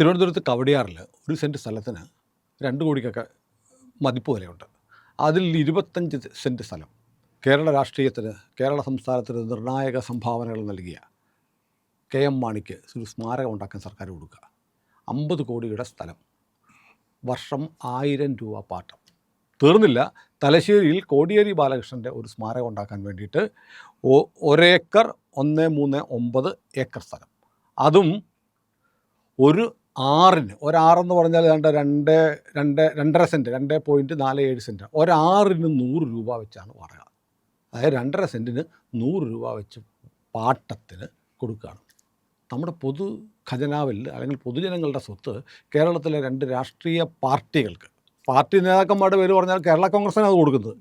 തിരുവനന്തപുരത്ത് കവടിയാറിൽ ഒരു സെൻറ്റ് സ്ഥലത്തിന് 2 കോടിക്കൊക്കെ മതിപ്പ് വിലയുണ്ട്. അതിൽ 25 സെൻറ്റ് സ്ഥലം കേരള രാഷ്ട്രീയത്തിന്, കേരള സംസ്ഥാനത്തിന് നിർണായക സംഭാവനകൾ നൽകിയ KM മാണിക്ക് ഒരു സ്മാരകം ഉണ്ടാക്കാൻ സർക്കാർ കൊടുക്കുക. 50 കോടിയുടെ സ്ഥലം, വർഷം 1000 രൂപ പാട്ടം. തീർന്നില്ല, തലശ്ശേരിയിൽ കോടിയേരി ബാലകൃഷ്ണൻ്റെ ഒരു സ്മാരകം ഉണ്ടാക്കാൻ വേണ്ടിയിട്ട് 1 ഏക്കർ 1.39 ഏക്കർ സ്ഥലം, അതും ഒരു ഒരാറെന്ന് പറഞ്ഞാൽ 2.5 സെൻറ്റ്, 2.47 സെൻറ്റ്, ഒരാറിന് 100 രൂപ വെച്ചാണ് വാടക. അതായത് 2.5 സെൻറ്റിന് 100 രൂപ വെച്ച് പാട്ടത്തിന് കൊടുക്കുകയാണ്. നമ്മുടെ പൊതു ഖജനാവിൽ അല്ലെങ്കിൽ പൊതുജനങ്ങളുടെ സ്വത്ത് കേരളത്തിലെ 2 രാഷ്ട്രീയ പാർട്ടികൾക്ക്, പാർട്ടി നേതാക്കന്മാരുടെ പേര് പറഞ്ഞാൽ കേരള കോൺഗ്രസിന് അത് കൊടുക്കുന്നത്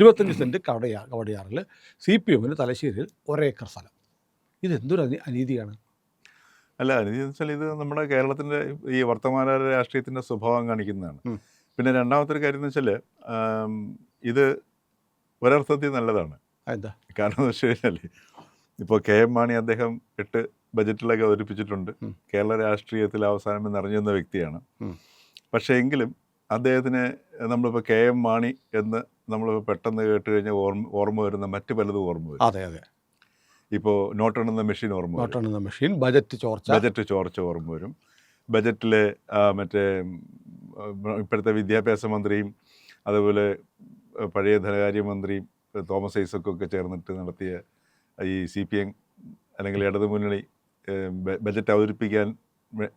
25 സെൻറ്റ് കവടിയാറിൽ, CPMന് തലശ്ശേരിയിൽ 1 ഏക്കർ സ്ഥലം. ഇതെന്തൊരു അനീതിയാണ്. അല്ല, അനീതി എന്ന് വെച്ചാൽ ഇത് നമ്മുടെ കേരളത്തിൻ്റെ ഈ വർത്തമാന രാഷ്ട്രീയത്തിൻ്റെ സ്വഭാവം കാണിക്കുന്നതാണ്. പിന്നെ രണ്ടാമത്തെ ഒരു കാര്യം എന്ന് വെച്ചാൽ ഇത് ഒരർത്ഥത്തിൽ നല്ലതാണ്. എന്താ കാരണം എന്ന് വെച്ച് കഴിഞ്ഞാൽ ഇപ്പോൾ KM മാണി അദ്ദേഹം 8 ബജറ്റിലൊക്കെ അവതരിപ്പിച്ചിട്ടുണ്ട്. കേരള രാഷ്ട്രീയത്തിൽ അവസാനം നിറഞ്ഞുവന്ന വ്യക്തിയാണ്. പക്ഷേ എങ്കിലും അദ്ദേഹത്തിന് നമ്മളിപ്പോൾ KM മാണി എന്ന് നമ്മൾ പെട്ടെന്ന് കേട്ട് കഴിഞ്ഞാൽ ഓർമ്മ വരുന്ന മറ്റ് പലതും ഓർമ്മ വരും. അതെ അതെ. ഇപ്പോൾ നോട്ട് എണ്ണുന്ന മെഷീൻ ഓർമ്മ വരും, ബജറ്റ് ചോർച്ച ഓർമ്മ വരും, ബജറ്റിലെ മറ്റേ ഇപ്പോഴത്തെ വിദ്യാഭ്യാസ മന്ത്രിയും അതുപോലെ പഴയ ധനകാര്യമന്ത്രിയും തോമസ് ഐസക്കൊക്കെ ചേർന്നിട്ട് നടത്തിയ ഈ CPM അല്ലെങ്കിൽ ഇടതുമുന്നണി ബജറ്റ് അവതരിപ്പിക്കാൻ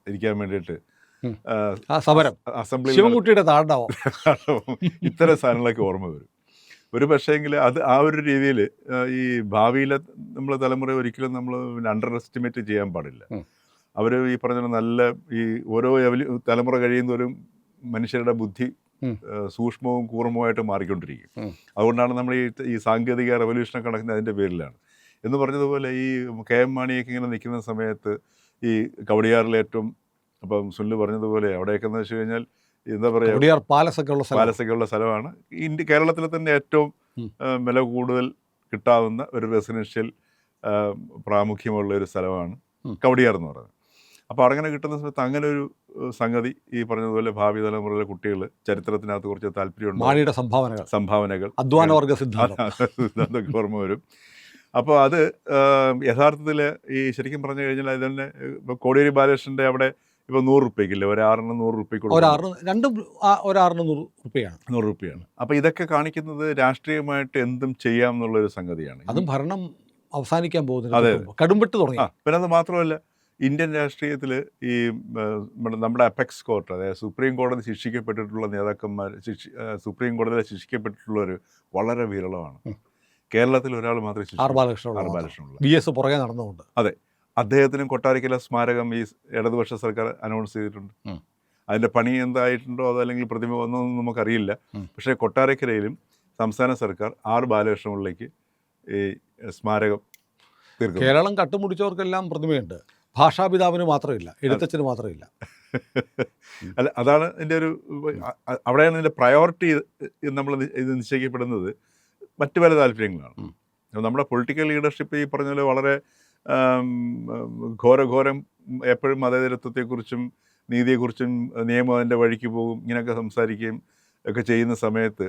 ഇരിക്കാൻ വേണ്ടിയിട്ട് സമരം, അസംബ്ലിയുടെ താണ്ടാവും ഇത്തരം സാധനങ്ങളൊക്കെ ഓർമ്മ വരും. ഒരു പക്ഷേങ്കിൽ അത് ആ ഒരു രീതിയിൽ ഈ ഭാവിയിലെ നമ്മളെ തലമുറ ഒരിക്കലും നമ്മൾ അണ്ടർ എസ്റ്റിമേറ്റ് ചെയ്യാൻ പാടില്ല. അവർ ഈ പറഞ്ഞ നല്ല ഈ ഓരോ തലമുറ കഴിയുന്നവരും മനുഷ്യരുടെ ബുദ്ധി സൂക്ഷ്മവും കൂർമ്മവുമായിട്ട് മാറിക്കൊണ്ടിരിക്കും. അതുകൊണ്ടാണ് നമ്മൾ ഈ സാങ്കേതിക റെവല്യൂഷനൊക്കെ നടക്കുന്നത് അതിൻ്റെ പേരിലാണ്. എന്ന് പറഞ്ഞതുപോലെ ഈ KM മാണിയൊക്കെ ഇങ്ങനെ നിൽക്കുന്ന സമയത്ത് ഈ കവടിയാറിലെ ഏറ്റവും, അപ്പം സുനിൽ പറഞ്ഞതുപോലെ അവിടെയൊക്കെ എന്ന് വെച്ച് കഴിഞ്ഞാൽ എന്താ പറയുക, പാലസൊക്കെ ഉള്ള സ്ഥലമാണ്. കേരളത്തിലെ തന്നെ ഏറ്റവും വില കൂടുതൽ കിട്ടാവുന്ന ഒരു റെസിഡൻഷ്യൽ പ്രാമുഖ്യമുള്ള ഒരു സ്ഥലമാണ് കവടിയാർ എന്ന് പറയുന്നത്. അപ്പോൾ അങ്ങനെ കിട്ടുന്ന സമയത്ത് അങ്ങനെ ഒരു സംഗതി ഈ പറഞ്ഞതുപോലെ ഭാവി തലമുറയിലെ കുട്ടികൾ ചരിത്രത്തിനകത്ത് കുറച്ച് താല്പര്യമുണ്ട്, സംഭാവനകൾ, അധ്വാനവർഗ സിദ്ധാന്തമൊക്കെ ഓർമ്മ വരും. അപ്പോൾ അത് യഥാർത്ഥത്തിൽ ഈ ശരിക്കും പറഞ്ഞു കഴിഞ്ഞാൽ അത് തന്നെ കോടിയേരി ബാലകൃഷ്ണൻ്റെ അവിടെ ഇപ്പോൾ 100 രൂപയ്ക്കില്ല, ഒരാറിന് 100 രൂപയ്ക്ക് ഒരാറിന് 100 രൂപയാണ്. അപ്പോൾ ഇതൊക്കെ കാണിക്കുന്നത് രാഷ്ട്രീയമായിട്ട് എന്തും ചെയ്യാം എന്നുള്ളൊരു സംഗതിയാണ്. അതും ഭരണം അവസാനിക്കാൻ പോകുന്നത് കടുംപെട്ട് തുടങ്ങി. പിന്നെ അത് മാത്രമല്ല, ഇന്ത്യൻ രാഷ്ട്രീയത്തിൽ ഈ നമ്മുടെ അപെക്സ് കോർട്ട്, അതായത് സുപ്രീം കോടതി ശിക്ഷിക്കപ്പെട്ടിട്ടുള്ള നേതാക്കന്മാർ, സുപ്രീം കോടതിയിൽ ശിക്ഷിക്കപ്പെട്ടിട്ടുള്ളവർ വളരെ വിരളമാണ്. കേരളത്തിൽ ഒരാൾ മാത്രമേ ആർ ബാലകൃഷ്ണൻ പുറകെ നടന്നുകൊണ്ട്. അതെ, അദ്ദേഹത്തിനും കൊട്ടാരക്കര സ്മാരകം ഈ ഇടതുപക്ഷ സർക്കാർ അനൗൺസ് ചെയ്തിട്ടുണ്ട്. അതിൻ്റെ പണി എന്തായിട്ടുണ്ടോ അതല്ലെങ്കിൽ പ്രതിമ ഒന്നൊന്നും നമുക്കറിയില്ല. പക്ഷേ കൊട്ടാരക്കരയിലും സംസ്ഥാന സർക്കാർ ആർ ബാലകൃഷ്ണനിലേക്ക് ഈ സ്മാരകം തീർക്കും. കേരളം കട്ടുമുടിച്ചവർക്കെല്ലാം പ്രതിമയുണ്ട്, ഭാഷാപിതാവിന് മാത്രമില്ല, എഴുത്തച്ഛന് മാത്രമില്ല. അല്ല, അതാണ് ഇതിൻ്റെ ഒരു, അവിടെയാണ് ഇതിൻ്റെ പ്രയോറിറ്റി നമ്മൾ ഇത് നിശ്ചയിക്കപ്പെടുന്നത്. മറ്റു പല താല്പര്യങ്ങളാണ്. നമ്മുടെ പൊളിറ്റിക്കൽ ലീഡർഷിപ്പ് ഈ പറഞ്ഞ പോലെ വളരെ ഘോരം എപ്പോഴും മതേതരത്വത്തെക്കുറിച്ചും നീതിയെക്കുറിച്ചും നിയമം അതിൻ്റെ വഴിക്ക് പോകും ഇങ്ങനെയൊക്കെ സംസാരിക്കുകയും ഒക്കെ ചെയ്യുന്ന സമയത്ത്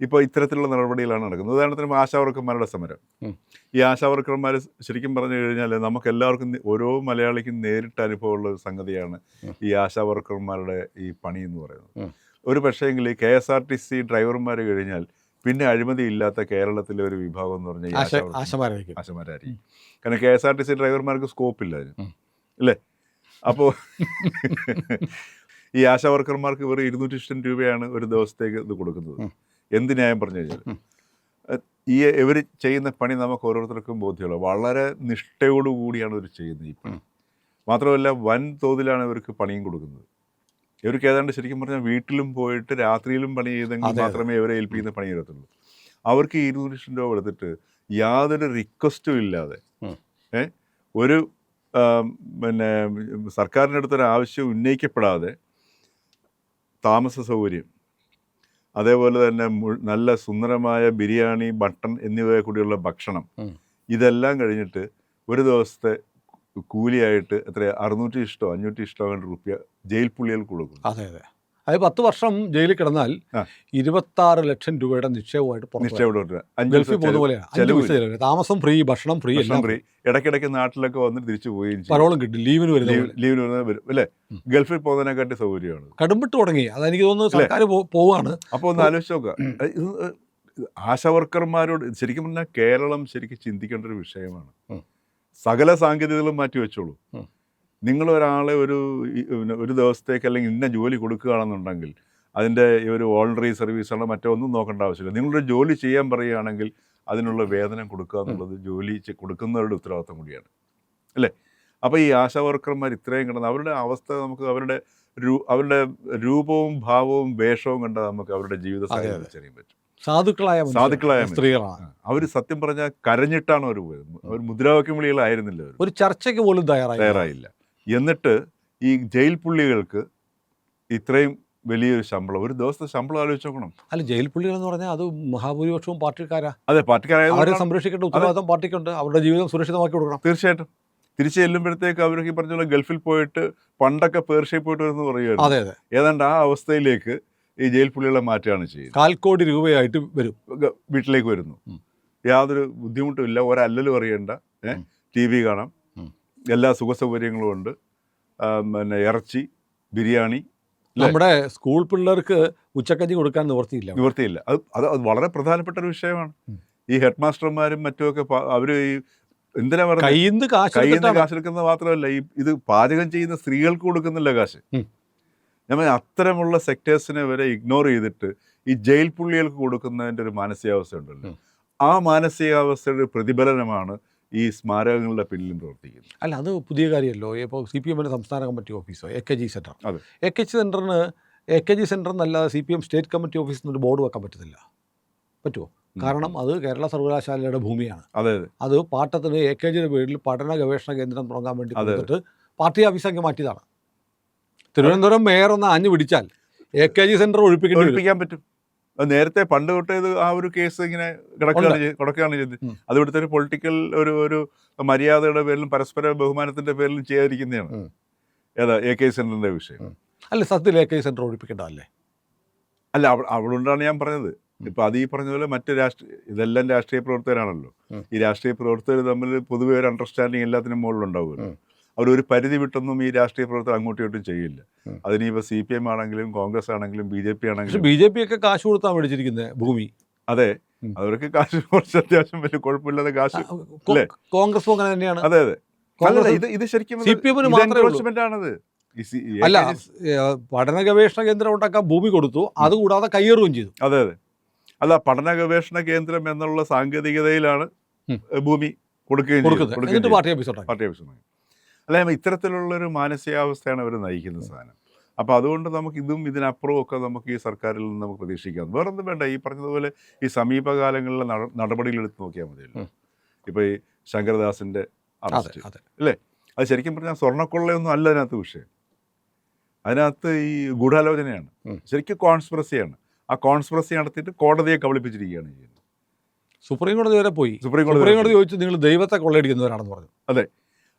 ഇപ്പോൾ ഇത്തരത്തിലുള്ള നടപടികളാണ് നടക്കുന്നത്. ഉദാഹരണത്തിന് ആശാവർക്കർമാരുടെ സമരം. ഈ ആശാവർക്കർമാർ ശരിക്കും പറഞ്ഞു കഴിഞ്ഞാൽ നമുക്കെല്ലാവർക്കും, ഓരോ മലയാളിക്കും നേരിട്ട് അനുഭവമുള്ള ഒരു സംഗതിയാണ് ഈ ആശാവർക്കർമാരുടെ ഈ പണി എന്ന് പറയുന്നത്. ഒരു പക്ഷേങ്കിൽ KSRTC ഡ്രൈവർമാർ കഴിഞ്ഞാൽ പിന്നെ അഴിമതി ഇല്ലാത്ത കേരളത്തിലെ ഒരു വിഭാഗം എന്ന് പറഞ്ഞാൽ ആശമാരായിരിക്കും. കാരണം KSRTC ഡ്രൈവർമാർക്ക് സ്കോപ്പില്ല അതിന്, അല്ലേ? അപ്പോൾ ഈ ആശാവർക്കർമാർക്ക് വെറും 250 രൂപയാണ് ഒരു ദിവസത്തേക്ക് ഇത് കൊടുക്കുന്നത്. എന്ത് ന്യായം പറഞ്ഞു കഴിഞ്ഞാൽ ഇവർ ചെയ്യുന്ന പണി നമുക്ക് ഓരോരുത്തർക്കും ബോധ്യമുള്ള വളരെ നിഷ്ഠയോടുകൂടിയാണ് ഇവർ ചെയ്യുന്നത് ഈ പണി. മാത്രമല്ല വൻ തോതിലാണ് ഇവർക്ക് പണിയും കൊടുക്കുന്നത്. ഇവർക്ക് ഏതാണ്ട് ശരിക്കും പറഞ്ഞാൽ വീട്ടിലും പോയിട്ട് രാത്രിയിലും പണി ചെയ്തെങ്കിൽ മാത്രമേ ഇവരെ ഏൽപ്പിക്കുന്ന പണി ചെയ്യത്തുള്ളൂ. അവർക്ക് 200 രൂപ കൊടുത്തിട്ട് യാതൊരു റിക്വസ്റ്റും ഇല്ലാതെ, ഒരു പിന്നെ സർക്കാരിൻ്റെ അടുത്തൊരു ആവശ്യം ഉന്നയിക്കപ്പെടാതെ താമസ സൗകര്യം, അതേപോലെ തന്നെ നല്ല സുന്ദരമായ ബിരിയാണി, മട്ടൺ എന്നിവയെ കൂടിയുള്ള ഭക്ഷണം, ഇതെല്ലാം കഴിഞ്ഞിട്ട് ഒരു ദിവസത്തെ കൂലിയായിട്ട് എത്ര 600 ഇഷ്ടോ 500 ഇഷ്ടോ റുപ്യ ജയിൽ പുള്ളികൾക്ക് കൊടുക്കുന്നു. അതെ അതെ. അത് 10 വർഷം ജയിലിൽ കിടന്നാൽ ആ. 26 ലക്ഷം രൂപയുടെ നിക്ഷേപമായിട്ട് പുറത്ത് വരാം. നിശ്ചയം 5 ഗൾഫിൽ പോകുന്ന പോലെയാണ്. 5 പൈസ ചെലവ്. താമസം ഫ്രീ, ഭക്ഷണം ഫ്രീ, എല്ലാം ഫ്രീ. ഇടയ്ക്കിടയ്ക്ക് നാട്ടിലൊക്കെ വന്നിട്ട് തിരിച്ചു പോവുകയും ചെയ്യും. പരോളും കിട്ടും, ലീവിന് വരുന്ന പോലെ. ലീവിന് വരും അല്ലേ? ഗൾഫിൽ പോകുന്നതിനെക്കാട്ടി സൗകര്യമാണ്. കടുംപിട്ട് തുടങ്ങി. അതെനിക്ക് തോന്നുന്നു സർക്കാർ പോവാണ്. അപ്പോൾ ഒന്ന് ആലോചിച്ച് നോക്കുക, ആശാവർക്കർമാരോട് ശരിക്കും പറഞ്ഞാൽ കേരളം ശരിക്കും ചിന്തിക്കേണ്ട ഒരു വിഷയമാണ്. സകല സാങ്കേതികതകളും മാറ്റി വെച്ചോളൂ. നിങ്ങളൊരാളെ ഒരു ദിവസത്തേക്ക് അല്ലെങ്കിൽ ഇന്ന ജോലി കൊടുക്കുകയാണെന്നുണ്ടെങ്കിൽ അതിൻ്റെ ഒരു വോളണ്ടറി സർവീസാണോ മറ്റോ ഒന്നും നോക്കേണ്ട ആവശ്യമില്ല. നിങ്ങളൊരു ജോലി ചെയ്യാൻ പറയുകയാണെങ്കിൽ അതിനുള്ള വേതനം കൊടുക്കുക എന്നുള്ളത് ജോലി കൊടുക്കുന്നവരുടെ ഉത്തരവാദിത്തം കൂടിയാണ്, അല്ലേ? അപ്പോൾ ഈ ആശാവർക്കർമാർ ഇത്രയും കിടന്ന് അവരുടെ അവസ്ഥ നമുക്ക് അവരുടെ രൂപവും ഭാവവും വേഷവും കണ്ടാൽ നമുക്ക് അവരുടെ ജീവിത സാഹചര്യം തിരിച്ചറിയാൻ പറ്റും. സാധുക്കളായ സ്ത്രീകളാണ് അവർ. സത്യം പറഞ്ഞാൽ കരഞ്ഞിട്ടാണ് അവർ പോയത്. അവർ മുദ്രാവാക്യം വിളികളായിരുന്നില്ല. അവർ ഒരു ചർച്ചയ്ക്ക് പോലും തയ്യാറായില്ല. എന്നിട്ട് ഈ ജയിൽ പുള്ളികൾക്ക് ഇത്രയും വലിയൊരു ശമ്പളം, ഒരു ദിവസത്തെ ശമ്പളം ആലോചിച്ച് നോക്കണം. അല്ല, ജയിൽ പുള്ളികൾ എന്ന് പറഞ്ഞാൽ അത് മഹാഭൂരിപക്ഷവും പാർട്ടിക്കാരാ. അതെ, പാർട്ടിക്കാരായ അവരെ സംരക്ഷിക്കേണ്ട ഉത്തരവാദിത്തം പാർട്ടിക്കുണ്ട്. അവരുടെ ജീവിതം സുരക്ഷിതമാക്കി കൊടുക്കണം. തീർച്ചയായിട്ടും. തിരിച്ചു ചെല്ലുമ്പോഴത്തേക്ക് അവർക്ക് ഈ പറഞ്ഞ പോലെ ഗൾഫിൽ പോയിട്ട് പണ്ടൊക്കെ പേർഷ്യയിൽ പോയിട്ട് വരുന്നു പറയുമായിരുന്നു. അതെ അതെ. ഏതാണ്ട് ആ അവസ്ഥയിലേക്ക് ഈ ജയിൽ പുള്ളികളെ മാറ്റുകയാണ് ചെയ്യുന്നത്. 4 കോടി രൂപയായിട്ട് വരും, വീട്ടിലേക്ക് വരുന്നു. യാതൊരു ബുദ്ധിമുട്ടും ഇല്ല, ഒരല്ലലും അറിയണ്ട, TV കാണാം, എല്ലാ സുഖ സൗകര്യങ്ങളും ഉണ്ട്, പിന്നെ ഇറച്ചി, ബിരിയാണി. നമ്മുടെ സ്കൂൾ പിള്ളേർക്ക് ഉച്ചക്കഞ്ഞി കൊടുക്കാൻ നിവൃത്തിയില്ല. അത് വളരെ പ്രധാനപ്പെട്ട ഒരു വിഷയമാണ്. ഈ ഹെഡ് മാസ്റ്റർമാരും മറ്റുമൊക്കെ അവർ ഈ എന്തിനാ പറയുക, കയ്യിൽ നിന്ന് കാശെടുക്കുന്നത് മാത്രമല്ല, ഇത് പാചകം ചെയ്യുന്ന സ്ത്രീകൾക്ക് കൊടുക്കുന്നില്ല കാശ്. നമ്മൾ അത്തരമുള്ള സെക്ടേഴ്സിനെ വരെ ഇഗ്നോർ ചെയ്തിട്ട് ഈ ജയിൽ പുള്ളികൾക്ക് കൊടുക്കുന്നതിൻ്റെ ഒരു മാനസികാവസ്ഥ ഉണ്ടല്ലോ, ആ മാനസികാവസ്ഥയുടെ പ്രതിഫലനമാണ് ഈ സ്മാരകങ്ങളുടെ പിന്നിലും പ്രവർത്തിക്കുന്നത്. അല്ല, അത് പുതിയ കാര്യമല്ലോ. ഇപ്പോൾ CPM സംസ്ഥാന കമ്മിറ്റി ഓഫീസോ AKG സെൻറ്റർ, അതെ, AKG സെൻറ്റർ എന്നല്ലാതെ CPM സ്റ്റേറ്റ് കമ്മിറ്റി ഓഫീസിൽ നിന്നൊരു ബോർഡ് വെക്കാൻ പറ്റുമോ? കാരണം അത് കേരള സർവകലാശാലയുടെ ഭൂമിയാണ്. അതെ, അത് പാട്ടത്തിന് AKGയുടെ പേരിൽ പഠന ഗവേഷണ കേന്ദ്രം തുടങ്ങാൻ വേണ്ടി കൊടുത്തിട്ട് പാർട്ടി ഓഫീസൊക്കെ മാറ്റിയതാണ്. തിരുവനന്തപുരം മേയർ ഒന്ന് ആഞ്ഞു പിടിച്ചാൽ AKG സെൻറ്റർ ഒഴിപ്പിക്കാൻ പറ്റും. നേരത്തെ പണ്ട് തൊട്ടേ ഇത് ആ ഒരു കേസ് ഇങ്ങനെ കിടക്കുകയാണ് ചെയ്തത്. അത് ഇവിടുത്തെ ഒരു പൊളിറ്റിക്കൽ ഒരു മര്യാദയുടെ പേരിലും പരസ്പര ബഹുമാനത്തിന്റെ പേരിലും ചെയ്യാതിരിക്കുന്നതാണ് ഏതാ AKG സെന്ററിന്റെ വിഷയം. അല്ല, സത്യത്തിൽ AKG സെന്റർ ഒഴിപ്പിക്കേണ്ടതല്ലേ? അല്ല, അതുകൊണ്ടാണ് ഞാൻ പറഞ്ഞത്. ഇപ്പം അത് ഈ പറഞ്ഞ പോലെ മറ്റ് ഇതെല്ലാം രാഷ്ട്രീയ പ്രവർത്തകരാണല്ലോ. ഈ രാഷ്ട്രീയ പ്രവർത്തകർ തമ്മിൽ പൊതുവെ ഒരു അണ്ടർസ്റ്റാൻഡിങ് എല്ലാത്തിനും മുകളിലുണ്ടാവുമല്ലോ. അവരൊരു പരിധി വിട്ടൊന്നും ഈ രാഷ്ട്രീയ പ്രവർത്തനം അങ്ങോട്ടും ഇങ്ങോട്ടും ചെയ്യില്ല. അതിനിപ്പോൾ CPM ആണെങ്കിലും കോൺഗ്രസ് ആണെങ്കിലും BJP ആണെങ്കിലും. BJP ഒക്കെ കാശ് കൊടുത്താൽ മേടിച്ചിരിക്കുന്നത് ഭൂമി. അതെ, അവർക്ക് കാശ് കുറച്ച് അത്യാവശ്യം വലിയ കുഴപ്പമില്ലാതെ കാശ്. കോൺഗ്രസും അങ്ങനെ തന്നെയാണ്. അതെ അതെ. ഇത് ശരിക്കും ആണത്. അല്ല, പഠന ഗവേഷണ കേന്ദ്രം ഉണ്ടാക്കാൻ ഭൂമി കൊടുത്തു, അതുകൂടാതെ കയ്യേറുകയും ചെയ്തു. അതെ അതെ. അല്ല, പഠന ഗവേഷണ കേന്ദ്രം എന്നുള്ള സാങ്കേതികതയിലാണ് ഭൂമി കൊടുക്കുകയും പാർട്ടി ഓഫീസ്. അല്ല, ഇത്തരത്തിലുള്ളൊരു മാനസികാവസ്ഥയാണ് അവർ നയിക്കുന്ന സാധനം. അപ്പോൾ അതുകൊണ്ട് നമുക്ക് ഇതിനപ്പുറവും ഒക്കെ നമുക്ക് ഈ സർക്കാരിൽ നിന്ന് നമുക്ക് പ്രതീക്ഷിക്കാം. വേറൊന്നും വേണ്ട, ഈ പറഞ്ഞതുപോലെ ഈ സമീപകാലങ്ങളിലെ നടപടികളെടുത്ത് നോക്കിയാൽ മതിയല്ലോ. ഇപ്പോൾ ഈ ശങ്കരദാസിൻ്റെ അറസ്റ്റ് അല്ലേ, അത് ശരിക്കും പറഞ്ഞാൽ സ്വർണ്ണക്കൊള്ളയൊന്നും അല്ല അതിനകത്ത് വിഷയം. അതിനകത്ത് ഈ ഗൂഢാലോചനയാണ്, ശരിക്കും കോൺസ്പിറസിയാണ്. ആ കോൺസ്പിറസി നടത്തിയിട്ട് കോടതിയെ കബളിപ്പിച്ചിരിക്കുകയാണ് ചെയ്യുന്നത്. സുപ്രീം കോടതി വരെ പോയി. സുപ്രീം കോടതി ചോദിച്ചു, നിങ്ങൾ ദൈവത്തെ കൊള്ളയടിക്കുന്നവരാണെന്ന് പറഞ്ഞു. അതെ.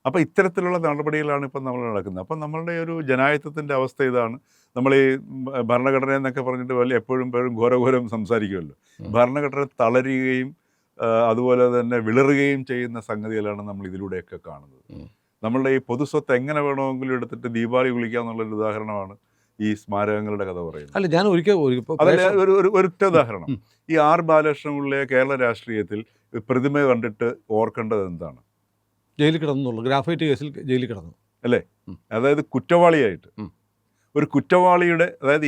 അപ്പോൾ ഇത്തരത്തിലുള്ള നടപടികളാണ് ഇപ്പം നമ്മൾ നടക്കുന്നത്. അപ്പം നമ്മളുടെ ഒരു ജനാധിപത്യത്തിൻ്റെ അവസ്ഥ ഇതാണ്. നമ്മൾ ഈ ഭരണഘടന എന്നൊക്കെ പറഞ്ഞിട്ട് എപ്പോഴും ഘോരഘോരം സംസാരിക്കുമല്ലോ. ഭരണഘടന തളരുകയും അതുപോലെ തന്നെ വിളറുകയും ചെയ്യുന്ന സംഗതികളാണ് നമ്മൾ ഇതിലൂടെയൊക്കെ കാണുന്നത്. നമ്മളുടെ ഈ പൊതുസ്വത്ത് എങ്ങനെ വേണമെങ്കിലും എടുത്തിട്ട് ദീപാവലി വിളിക്കാന്നുള്ളൊരു ഉദാഹരണമാണ് ഈ സ്മാരകങ്ങളുടെ കഥ പറയുന്നത്. അല്ല, ഞാൻ അതല്ല, ഒരൊറ്റ ഉദാഹരണം. ഈ R ബാലകൃഷ്ണപിള്ളയെ കേരള രാഷ്ട്രീയത്തിൽ പ്രതിമ കണ്ടിട്ട് ഓർക്കേണ്ടത് എന്താണ്? ജയിലിൽ കിടന്നുള്ളൂ, ഗ്രാഫൈറ്റ് കേസിൽ ജയിലിൽ കിടന്നു അല്ലേ? അതായത് കുറ്റവാളിയായിട്ട് ഒരു കുറ്റവാളിയുടെ, അതായത്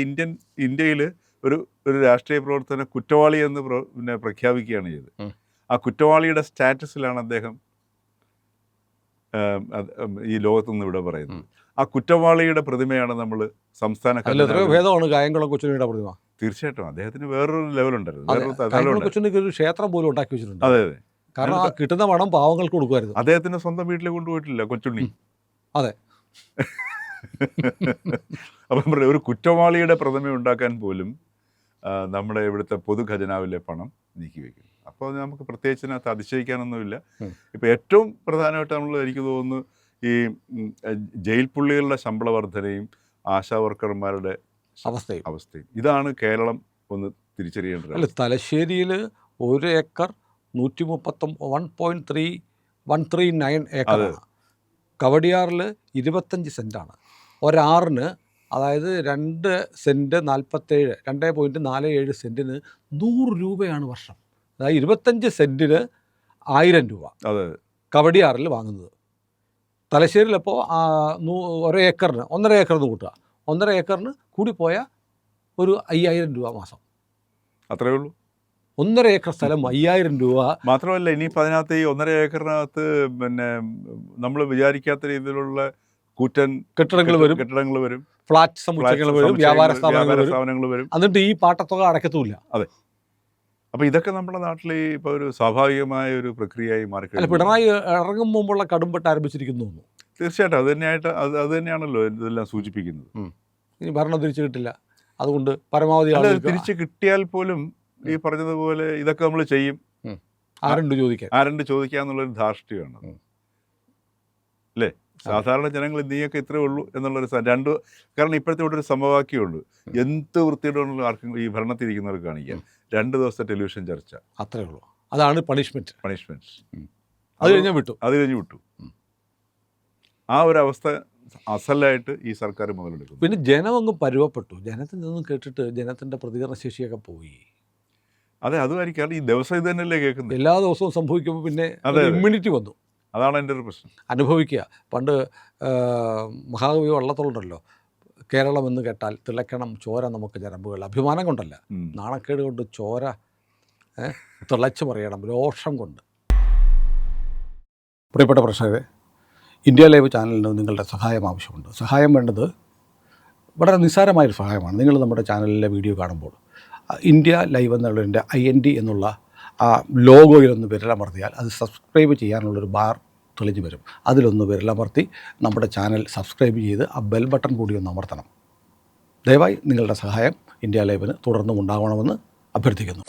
ഇന്ത്യയിൽ ഒരു രാഷ്ട്രീയ പ്രവർത്തനം കുറ്റവാളി എന്ന് പിന്നെ പ്രഖ്യാപിക്കുകയാണ് ചെയ്തത്. ആ കുറ്റവാളിയുടെ സ്റ്റാറ്റസിലാണ് അദ്ദേഹം ഈ ലോകത്തുനിന്ന് ഇവിടെ പറയുന്നത്. ആ കുറ്റവാളിയുടെ പ്രതിമയാണ് നമ്മൾ സംസ്ഥാന ഭേദമാണ് കായംകുളം കൊച്ചുണ്ണിയുടെ പ്രതിമ. തീർച്ചയായിട്ടും അദ്ദേഹത്തിന് വേറൊരു ലെവലുണ്ടായിരുന്നു. ഒരു ക്ഷേത്രം പോലും ഉണ്ടാക്കി വെച്ചിട്ടുണ്ട്. അതെ അതെ. കാരണം ആ കിട്ടുന്ന പണം പാവങ്ങൾക്ക് കൊടുക്കുമായിരുന്നു. അദ്ദേഹത്തിന് സ്വന്തം വീട്ടിൽ കൊണ്ടുപോയിട്ടില്ല കൊച്ചുണ്ണി. അതെ. അപ്പം ഒരു കുറ്റവാളിയുടെ പ്രതിമ ഉണ്ടാക്കാൻ പോലും നമ്മുടെ ഇവിടുത്തെ പൊതു ഖജനാവിലെ പണം നീക്കി വയ്ക്കും. അപ്പോൾ നമുക്ക് പ്രത്യേകിച്ച് അതിനകത്ത് അതിശയിക്കാനൊന്നുമില്ല. ഇപ്പോൾ ഏറ്റവും പ്രധാനമായിട്ട് എനിക്ക് തോന്നുന്നു ഈ ജയിൽ പുള്ളികളുടെ ശമ്പള വർധനയും ആശാ വർക്കർമാരുടെ അവസ്ഥയും ഇതാണ് കേരളം ഒന്ന് തിരിച്ചറിയേണ്ടത്. അല്ല, തലശ്ശേരിയിൽ 1 ഏക്കർ 139 ഏക്കറാണ്. കവടിയാറിൽ 25 സെൻറ്റാണ്. ഒരാറിന്, അതായത് 2 സെൻറ്റ് 2.47 സെൻറ്റിന് 100 രൂപയാണ് വർഷം. അതായത് 25 സെൻറ്റിന് 1000 രൂപ അതെ കവടിയാറിൽ വാങ്ങുന്നത്. തലശ്ശേരിയിലപ്പോൾ 1 ഏക്കറിന് 1.5 ഏക്കറിന് കൂട്ടുക, 1.5 ഏക്കറിന് കൂടിപ്പോയ ഒരു 5000 രൂപ മാസം. അത്രയേ ഉള്ളൂ. 1.5 ഏക്കർ സ്ഥലം 5000 രൂപ. മാത്രമല്ല ഇനിയിപ്പോൾ അതിനകത്ത് ഈ 1.5 ഏക്കറിനകത്ത് പിന്നെ നമ്മൾ വിചാരിക്കാത്ത രീതിയിലുള്ള കൂറ്റൻ കെട്ടിടങ്ങൾ വരും, ഫ്ലാറ്റ് സമുച്ചയങ്ങൾ വരും, വ്യാപാര സ്ഥാപനങ്ങൾ വരും. എന്നിട്ട് ഈ പാട്ടത്തുക അടയ്ക്കത്തുമില്ല. അതെ. അപ്പോൾ ഇതൊക്കെ നമ്മുടെ നാട്ടിൽ ഇപ്പോൾ ഒരു സ്വാഭാവികമായ ഒരു പ്രക്രിയയായി മാറിക്കഴിഞ്ഞു. പിണറായി ഇറങ്ങും മുമ്പുള്ള കടുംപെട്ട് ആരംഭിച്ചിരിക്കുന്നു. തീർച്ചയായിട്ടും അത് തന്നെയാണല്ലോ ഇതെല്ലാം സൂചിപ്പിക്കുന്നത്. ഇനി ഭരണം തിരിച്ചു കിട്ടില്ല, അതുകൊണ്ട് പരമാവധി തിരിച്ചു കിട്ടിയാൽ പോലും ഈ പറഞ്ഞതുപോലെ ഇതൊക്കെ നമ്മൾ ചെയ്യും, ആരുണ്ട് ചോദിക്കാന്നുള്ളൊരു ധാർഷ്ട്യമാണ് അല്ലേ. സാധാരണ ജനങ്ങൾ നീയൊക്കെ ഇത്രേ ഉള്ളൂ എന്നുള്ളൊരു കാരണം ഇപ്പോഴത്തെ ഇവിടെ ഒരു സമവാക്യമുണ്ട്, എന്ത് വൃത്തിയോടുള്ള ആർക്കും ഈ ഭരണത്തിരിക്കുന്നവർക്ക് കാണിക്കാം 2 ദിവസത്തെ ടെലിവിഷൻ ചർച്ച, അത്രേ ഉള്ളൂ. അതാണ് പണിഷ്മെന്റ്. അത് കഴിഞ്ഞ് വിട്ടു. ആ ഒരു അവസ്ഥ അസലായിട്ട് ഈ സർക്കാർ മുതലെടുക്കും. പിന്നെ ജനം അങ്ങ് പരുവപ്പെട്ടു. ജനത്തിൽ നിന്നും കേട്ടിട്ട് ജനത്തിൻ്റെ പ്രതികരണ ശേഷിയൊക്കെ പോയി. അതെ, അതുമായിരിക്കും. ഈ ദിവസം ഇത് തന്നെയല്ലേ കേൾക്കുന്നത്, എല്ലാ ദിവസവും സംഭവിക്കുമ്പോൾ പിന്നെ ഇമ്മ്യൂണിറ്റി വന്നു. അതാണ് എൻ്റെ ഒരു പ്രശ്നം. അനുഭവിക്കുക. പണ്ട് മഹാകവി വള്ളത്തോളുണ്ടല്ലോ, കേരളം എന്ന് കേട്ടാൽ തിളയ്ക്കണം ചോര നമുക്ക് ഞരമ്പുകൾ. അഭിമാനം കൊണ്ടല്ല, നാണക്കേട് കൊണ്ട് ചോര തിളച്ച് പറയണം, രോഷം കൊണ്ട്. പ്രിയപ്പെട്ട പ്രേക്ഷകരെ, ഇന്ത്യ ലൈവ് ചാനലിന് നിങ്ങളുടെ സഹായം ആവശ്യമുണ്ട്. സഹായം വേണ്ടത് വളരെ നിസ്സാരമായൊരു സഹായമാണ്. നിങ്ങൾ നമ്മുടെ ചാനലിലെ വീഡിയോ കാണുമ്പോൾ ഇന്ത്യ ലൈവ് എന്നുള്ളതിൻ്റെ IND എന്നുള്ള ആ ലോഗോയിലൊന്ന് വിരലമർത്തിയാൽ അത് സബ്സ്ക്രൈബ് ചെയ്യാനുള്ളൊരു ബാർ തെളിഞ്ഞു വരും. അതിലൊന്ന് വിരലമർത്തി നമ്മുടെ ചാനൽ സബ്സ്ക്രൈബ് ചെയ്ത് ആ ബെൽ ബട്ടൺ കൂടി ഒന്ന് അമർത്തണം. ദയവായി നിങ്ങളുടെ സഹായം ഇന്ത്യ ലൈവിന് തുടർന്നും ഉണ്ടാവണമെന്ന് അഭ്യർത്ഥിക്കുന്നു.